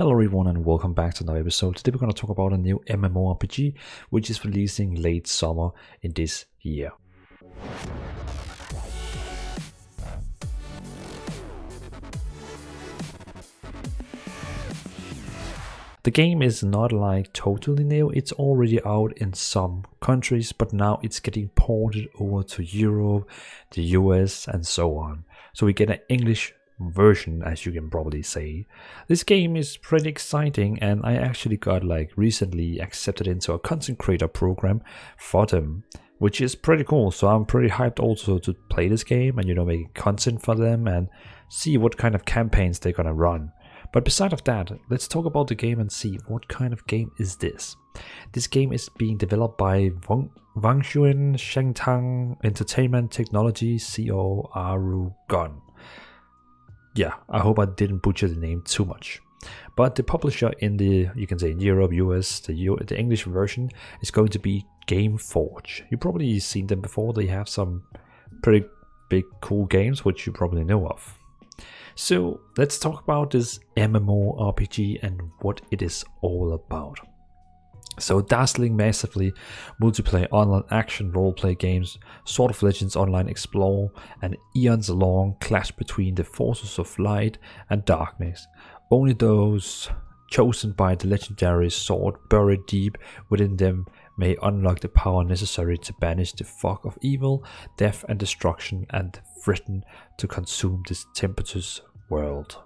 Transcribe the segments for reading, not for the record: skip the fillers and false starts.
Hello everyone and welcome back to another episode. Today we're going to talk about a new MMORPG which is releasing late summer in this year. The game is not like totally new, it's already out in some countries, but now it's getting ported over to Europe, the US and so on. So we get an English version, as you can probably say. This game is pretty exciting and I actually got recently accepted into a content creator program for them, which is pretty cool. So I'm pretty hyped also to play this game and make content for them and see what kind of campaigns they're gonna run. But beside of that, let's talk about the game and see what kind of game is this. This game is being developed by Wangshuin Shengtang Entertainment Technology Co. Arugon. Yeah, I hope I didn't butcher the name too much. But the publisher in you can say in Europe, US, the English version is going to be Gameforge. You've probably seen them before. They have some pretty big cool games which you probably know of. So let's talk about this MMORPG and what it is all about. So dazzling, massively multiplayer online action roleplay games, Sword of Legends Online explore an eons-long clash between the forces of light and darkness. Only those chosen by the legendary sword buried deep within them may unlock the power necessary to banish the fog of evil, death and destruction and threaten to consume this tempestuous world.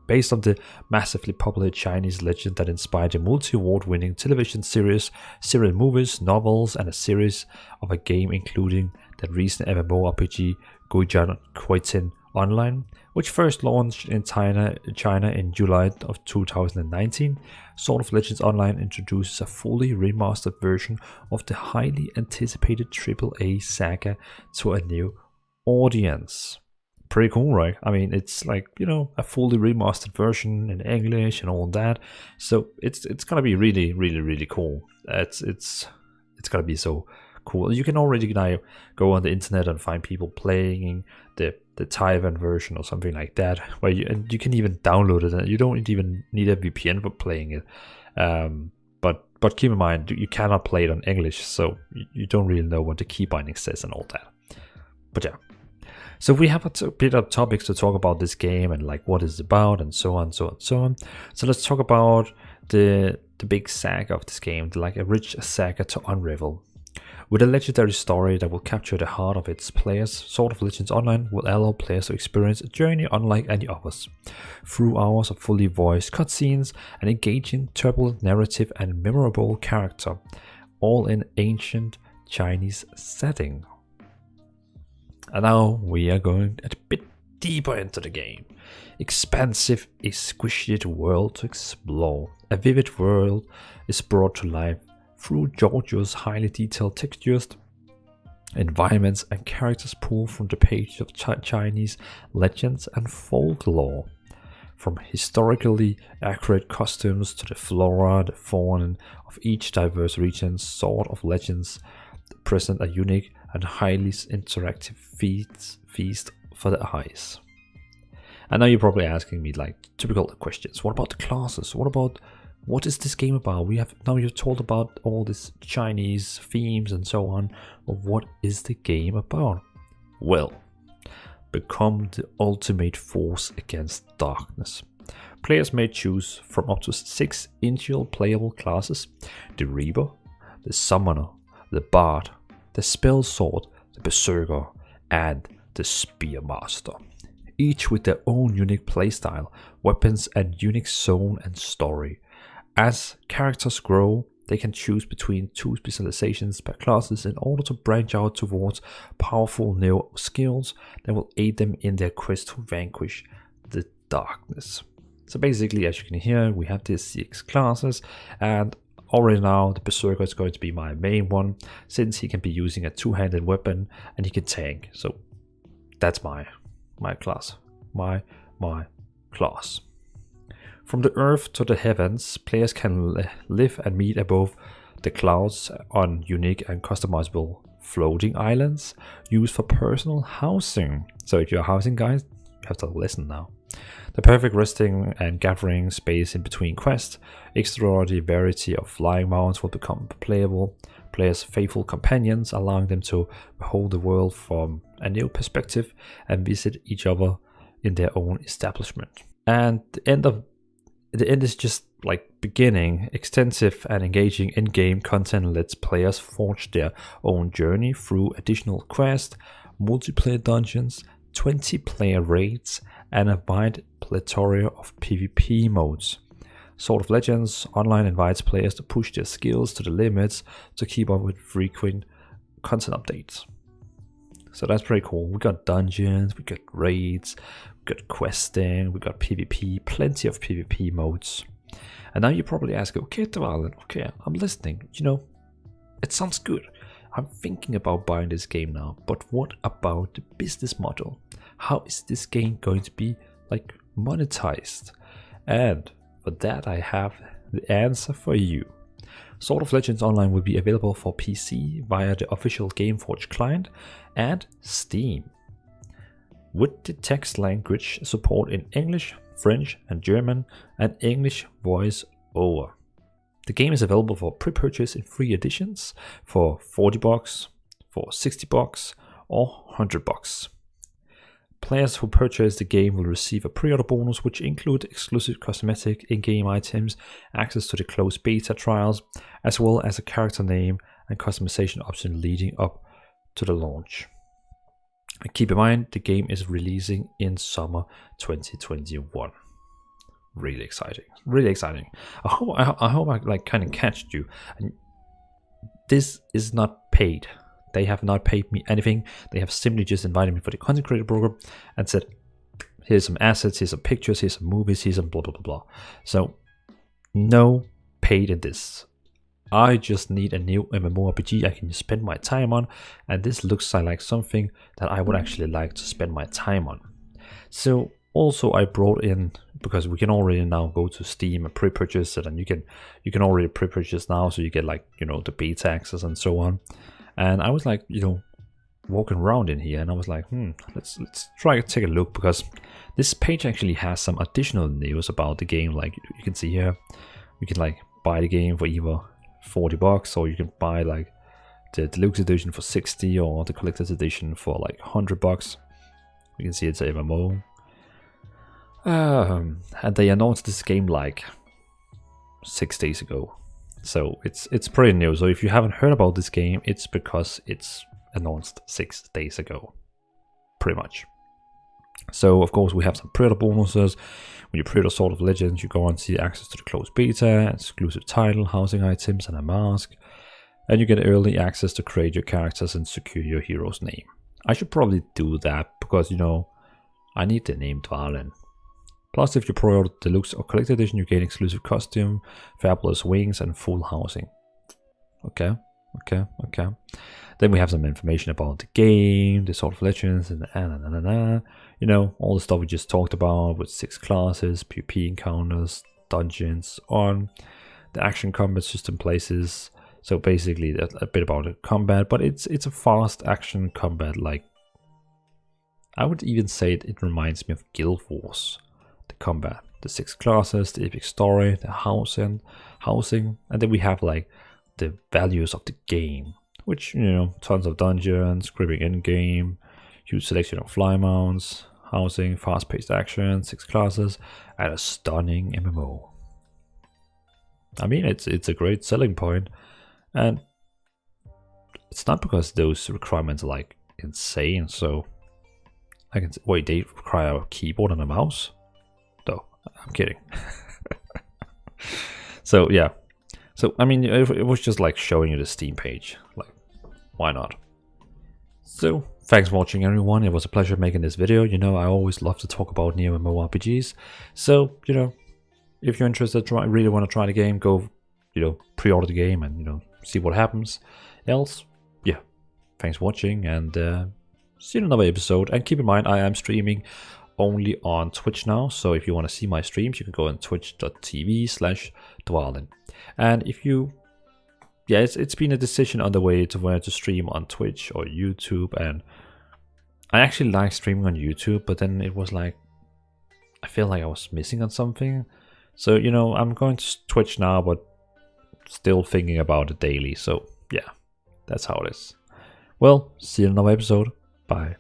Based on the massively popular Chinese legend that inspired the multi-award-winning television series, serial movies, novels, and a series of a game including the recent MMORPG Guijan Quaitin Online, which first launched in China in July of 2019, Sword of Legends Online introduces a fully remastered version of the highly anticipated AAA saga to a new audience. Pretty cool, right? I mean, it's a fully remastered version in English and all that. So it's gonna be really cool. It's gonna be so cool. You can already now go on the internet and find people playing the Taiwan version or something like that, where you can even download it and you don't even need a VPN for playing it. But keep in mind you cannot play it on English, so you don't really know what the key binding says and all that. But yeah. So we have a bit of topics to talk about this game and what it's about and so on. So let's talk about the big saga of this game, a rich saga to unravel. With a legendary story that will capture the heart of its players, Sword of Legends Online will allow players to experience a journey unlike any others. Through hours of fully voiced cutscenes, an engaging, turbulent narrative and memorable character, all in ancient Chinese setting. And now we are going a bit deeper into the game. Expansive, exquisite world to explore. A vivid world is brought to life through Giorgio's highly detailed textures, environments and characters pulled from the page of Chinese legends and folklore. From historically accurate costumes to the flora, the fauna of each diverse region, Sword of Legends present a unique and highly interactive feast for the eyes. I know you're probably asking me typical questions. What about the classes? What is this game about? You've told about all these Chinese themes and so on, but what is the game about? Well, become the ultimate force against darkness. Players may choose from up to 6 individual playable classes: the Reaper, the Summoner, the Bard, the Spell Sword, the Berserker, and the Spearmaster, each with their own unique playstyle, weapons, and unique zone and story. As characters grow, they can choose between 2 specializations per classes in order to branch out towards powerful new skills that will aid them in their quest to vanquish the darkness. So basically, as you can hear, we have these 6 classes, and already now the Berserker is going to be my main one, since he can be using a 2-handed weapon and he can tank. So that's my class. My class. From the earth to the heavens, players can live and meet above the clouds on unique and customizable floating islands used for personal housing. So if you're a housing guy, you have to listen now. The perfect resting and gathering space in between quests, extraordinary variety of flying mounts will become playable, players' faithful companions, allowing them to behold the world from a new perspective and visit each other in their own establishment. And the end is just like beginning. Extensive and engaging in-game content lets players forge their own journey through additional quests, multiplayer dungeons, 20-player raids, and a wide plethora of PvP modes. Sword of Legends Online invites players to push their skills to the limits to keep up with frequent content updates. So that's pretty cool. We got dungeons, we got raids, we got questing, we got PvP, plenty of PvP modes. And now you probably ask, okay, Dvalin, okay, I'm listening. You know, it sounds good. I'm thinking about buying this game now, but what about the business model? How is this game going to be like monetized? And for that, I have the answer for you. Sword of Legends Online will be available for PC via the official Gameforge client and Steam, with the text language support in English, French, and German, and English voice over. The game is available for pre-purchase in 3 editions for $40, for $60, or $100. Players who purchase the game will receive a pre-order bonus, which include exclusive cosmetic in-game items, access to the closed beta trials, as well as a character name and customization option leading up to the launch. And keep in mind, the game is releasing in summer 2021. Really exciting, really exciting. I hope I like kind of catched you. And this is not paid. They have not paid me anything. They have simply just invited me for the content creator program and said, here's some assets, here's some pictures, here's some movies, here's some blah, blah, blah, blah. So no paid in this. I just need a new MMORPG I can spend my time on. And this looks like something that I would actually like to spend my time on. So also I brought in, because we can already now go to Steam and pre-purchase it, and you can already pre-purchase now, so you get like, you know, the beta access and so on. And I was like, you know, walking around in here, and I was like, let's try to take a look, because this page actually has some additional news about the game. Like you can see here, you can like buy the game for either $40, or you can buy like the deluxe edition for $60, or the collector's edition for like $100. You can see it's a MMO. And they announced this game like 6 days ago. So it's pretty new. So if you haven't heard about this game, it's because it's announced 6 days ago, pretty much. So of course we have some pre-order bonuses. When you pre-order Sword of Legends, you go and see access to the closed beta, exclusive title, housing items, and a mask. And you get early access to create your characters and secure your hero's name. I should probably do that because, you know, I need the name Dvalin. Plus, if you pre-order Deluxe or Collector Edition, you gain exclusive costume, fabulous wings, and full housing. Okay. Then we have some information about the game, the Sword of Legends, and you know, all the stuff we just talked about with 6 classes, PvP encounters, dungeons, on the action combat system places. So basically, a bit about the combat, but it's a fast action combat. Like, I would even say it reminds me of Guild Wars. The combat, the 6 classes, the epic story, the housing, and then we have like the values of the game, which, you know, tons of dungeons, scripting in game, huge selection of fly mounts, housing, fast-paced action, 6 classes, and a stunning MMO. I mean, it's a great selling point, and it's not because those requirements are like insane. So I can wait, they require a keyboard and a mouse. I'm kidding. So yeah, so I mean, it was just like showing you the Steam page, like why not? So thanks for watching, everyone. It was a pleasure making this video. You know, I always love to talk about new MMORPGs. So, you know, if you're interested, really want to try the game, go, you know, pre-order the game and, you know, see what happens. Else, yeah, thanks for watching, and see you in another episode. And keep in mind, I am streaming only on Twitch now, so if you want to see my streams, you can go on twitch.tv/Dvalin. And if you, yeah, it's been a decision on the way to where to stream on Twitch or YouTube, and I actually like streaming on YouTube, but then it was like, I feel like I was missing on something. So, you know, I'm going to Twitch now, but still thinking about it daily. So, yeah, that's how it is. Well, see you in another episode. Bye.